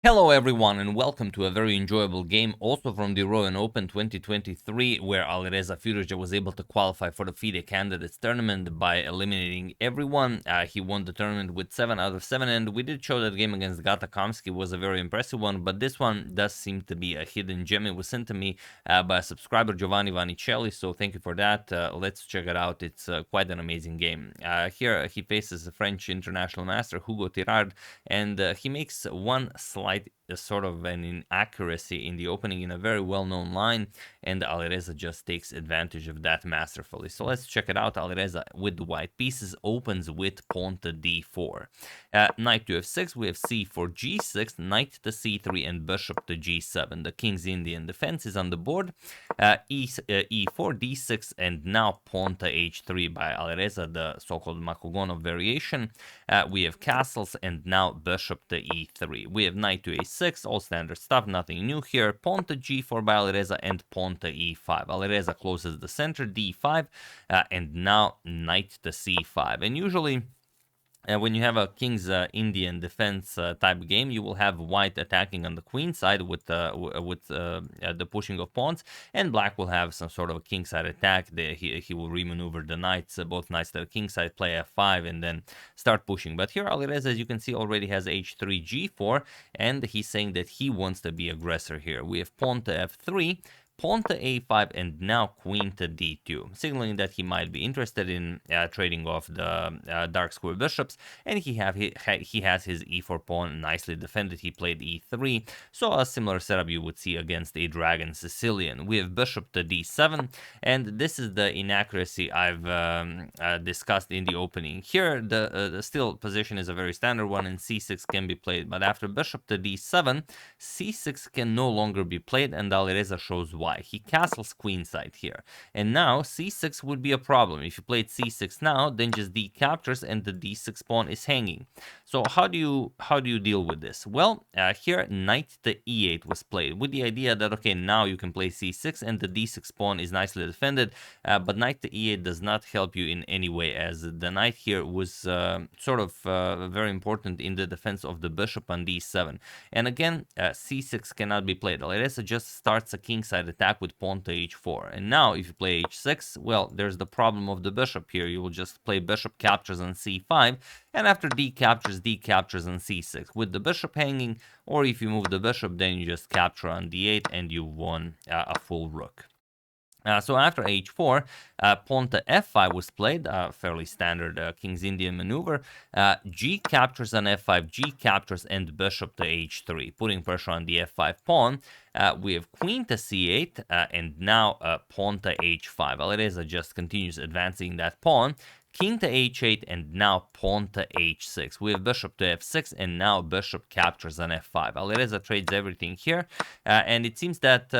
Hello everyone and welcome to a very enjoyable game also from the Rowan Open 2023 where Alireza Firouzja was able to qualify for the FIDE Candidates Tournament by eliminating everyone. He won the tournament with 7 out of 7 and we did show that game against Gata Kamsky was a very impressive one, but this one does seem to be a hidden gem. It was sent to me by a subscriber, Giovanni Vanicelli, so thank you for that. Let's check it out. It's quite an amazing game. Here he faces the French international master Hugo Tirard and he makes one slight sort of an inaccuracy in the opening in a very well-known line, and Alireza just takes advantage of that masterfully. So let's check it out. Alireza with the white pieces opens with pawn to d4. Knight to f6, we have c4, g6, knight to c3, and bishop to g7. The king's Indian defense is on the board. E4, d6, and now pawn to h3 by Alireza, the so-called Makogonov variation. We have castles, and now bishop to e3. We have knight to a6, all standard stuff, nothing new here. Pawn to g4 by Alireza and pawn to e5. Alireza closes the center, d5, and now knight to c5. And usually when you have a king's Indian defense type game, you will have white attacking on the queen side with the pushing of pawns, and black will have some sort of a king side attack. He will remaneuver the knights, both knights to the king side, play f5, and then start pushing. But here Alireza, as you can see, already has h3, g4, and he's saying that he wants to be aggressor here. We have pawn to f3, pawn to a5, and now queen to d2, signaling that he might be interested in trading off the dark square bishops, and he has his e4 pawn nicely defended. He played e3, so a similar setup you would see against a dragon Sicilian. We have bishop to d7, and this is the inaccuracy I've discussed in the opening. Here, the still position is a very standard one, and c6 can be played, but after bishop to d7, c6 can no longer be played, and Alireza shows why. He castles queenside here, and now c6 would be a problem. If you played c6 now, then just d captures and the d6 pawn is hanging. So how do you deal with this? Well, here knight to e8 was played with the idea that okay, now you can play c6 and the d6 pawn is nicely defended, but knight to e8 does not help you in any way, as the knight here was sort of very important in the defense of the bishop on d7. And again, c6 cannot be played. Alireza just starts a kingside attack with pawn to h4. And now if you play h6, well, there's the problem of the bishop here. You will just play bishop captures on c5, and after d captures on c6 with the bishop hanging, or if you move the bishop, then you just capture on d8 and you won a full rook. So after h4, pawn to f5 was played, fairly standard King's Indian maneuver. G captures on f5, G captures, and bishop to h3, putting pressure on the f5 pawn. We have queen to c8, and now pawn to h5. Alireza just continues advancing that pawn. King to h8, and now pawn to h6. We have bishop to f6, and now bishop captures on f5. Alireza trades everything here, and it seems that,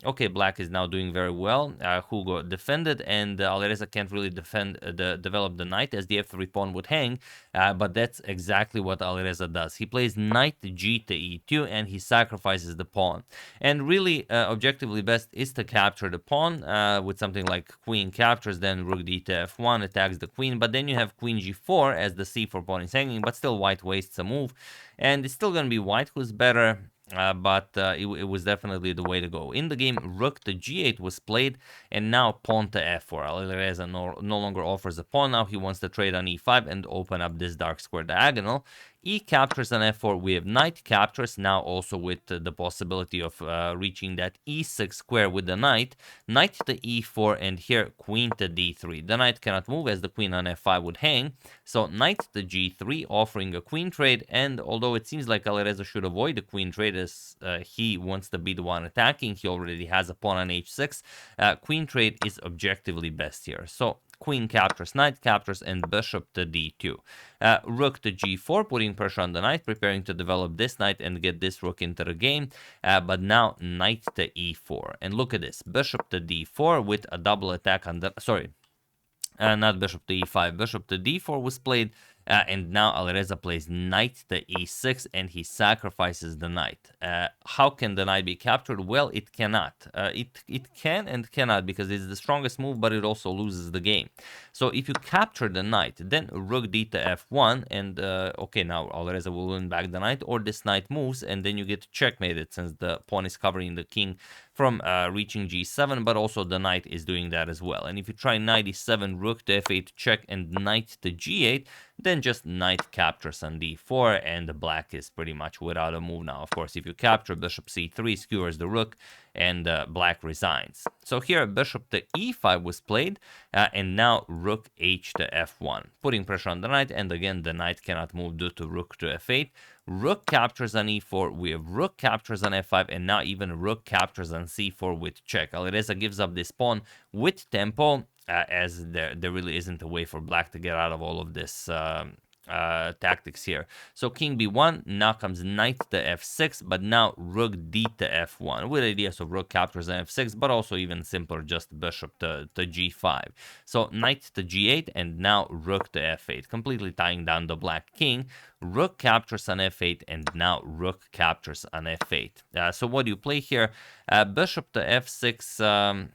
okay, black is now doing very well. Hugo defended, and Alireza can't really develop the knight, as the f3 pawn would hang, but that's exactly what Alireza does. He plays knight g to e2, and he sacrifices the pawn. And really, objectively best is to capture the pawn with something like queen captures, then rook d to f1 attacks the queen, but then you have queen g4 as the c4 pawn is hanging, but still white wastes a move, and it's still going to be white who's better, but it was definitely the way to go. In the game, rook to g8 was played, and now pawn to f4. Alireza no longer offers a pawn. Now he wants to trade on e5 and open up this dark square diagonal. E captures on f4. We have knight captures, now also with the possibility of reaching that e6 square with the knight. Knight to e4, and here queen to d3. The knight cannot move as the queen on f5 would hang, so knight to g3, offering a queen trade, and although it seems like Alireza should avoid the queen trade as he wants to be the one attacking, he already has a pawn on h6, queen trade is objectively best here. So queen captures, knight captures, and bishop to d2. Rook to g4, putting pressure on the knight, preparing to develop this knight and get this rook into the game. But now knight to e4. And look at this, bishop to d4 with a double attack on the... Sorry. Not bishop to e5, bishop to d4 was played, And now Alireza plays knight to e6, and he sacrifices the knight. How can the knight be captured? Well, it cannot. It can and cannot, because it's the strongest move, but it also loses the game. So if you capture the knight, then rook d to f1, and okay, now Alireza will win back the knight, or this knight moves, and then you get checkmated, since the pawn is covering the king from reaching g7, but also the knight is doing that as well. And if you try knight e7, rook to f8 check, and knight to g8, then just knight captures on d4, and the black is pretty much without a move now. Of course, if you capture, bishop c3 skewers the rook, and black resigns. So here bishop to e5 was played, and now rook h to f1, putting pressure on the knight, and again the knight cannot move due to rook to f8. Rook captures on e4, we have rook captures on f5, and now even rook captures on c4 with check. Alireza gives up this pawn with tempo, as there really isn't a way for black to get out of all of this tactics here. So king b1, now comes knight to f6, but now rook d to f1, with ideas of rook captures on f6, but also even simpler, just bishop to g5. So knight to g8, and now rook to f8, completely tying down the black king. Rook captures on f8, and now rook captures on f8. So what do you play here? Bishop to f6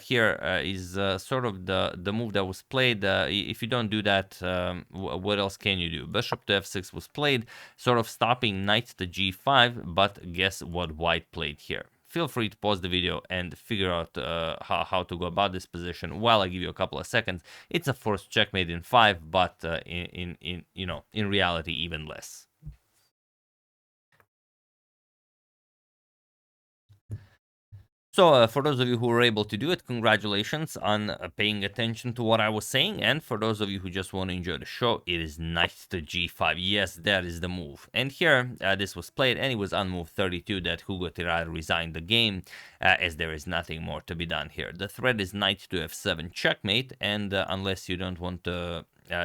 here is sort of the move that was played. If you don't do that, what else can you do? Bishop to f6 was played, sort of stopping knight to g5, but guess what white played here? Feel free to pause the video and figure out how to go about this position while I give you a couple of seconds. It's a forced checkmate in 5, but in reality even less. So for those of you who were able to do it, congratulations on paying attention to what I was saying. And for those of you who just want to enjoy the show, it is knight to g5. Yes, that is the move. And here, this was played, and it was on move 32 that Hugo Tirard resigned the game, as there is nothing more to be done here. The threat is knight to f7 checkmate, and unless you don't want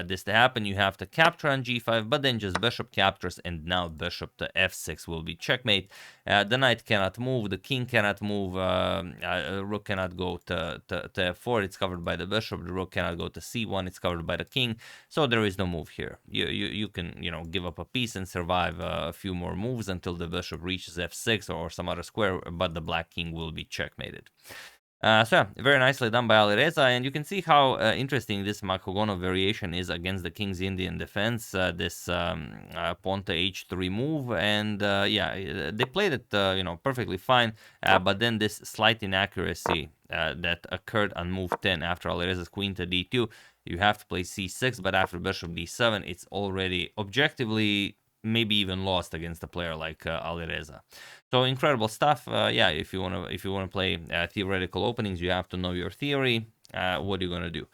this to happen, you have to capture on g5, but then just bishop captures, and now bishop to f6 will be checkmate. The knight cannot move, the king cannot move, rook cannot go to f4, it's covered by the bishop. The rook cannot go to c1, it's covered by the king, so there is no move here. You can give up a piece and survive a few more moves until the bishop reaches f6 or some other square, but the black king will be checkmated. So yeah, very nicely done by Alireza, and you can see how interesting this Makhogonov variation is against the King's Indian defense, this pawn to h3 move, and yeah, they played it perfectly fine, but then this slight inaccuracy that occurred on move 10 after Alireza's queen to d2, you have to play c6, but after bishop d7, it's already objectively maybe even lost against a player like Alireza. So incredible stuff. Yeah, if you wanna play theoretical openings, you have to know your theory. What are you gonna do?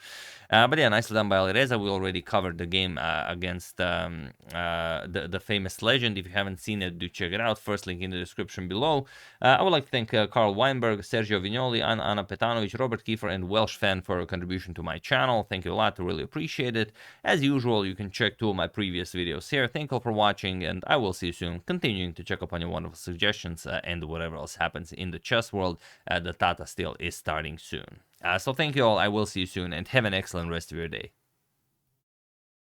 But yeah, nicely done by Alireza. We already covered the game against the famous legend. If you haven't seen it, do check it out. First link in the description below. I would like to thank Carl Weinberg, Sergio Vignoli, Anna Petanovic, Robert Kiefer, and Welsh Fan for a contribution to my channel. Thank you a lot. I really appreciate it. As usual, you can check 2 of my previous videos here. Thank you all for watching, and I will see you soon. Continuing to check up on your wonderful suggestions and whatever else happens in the chess world. The Tata still is starting soon. So thank you all. I will see you soon, and have an excellent rest of your day.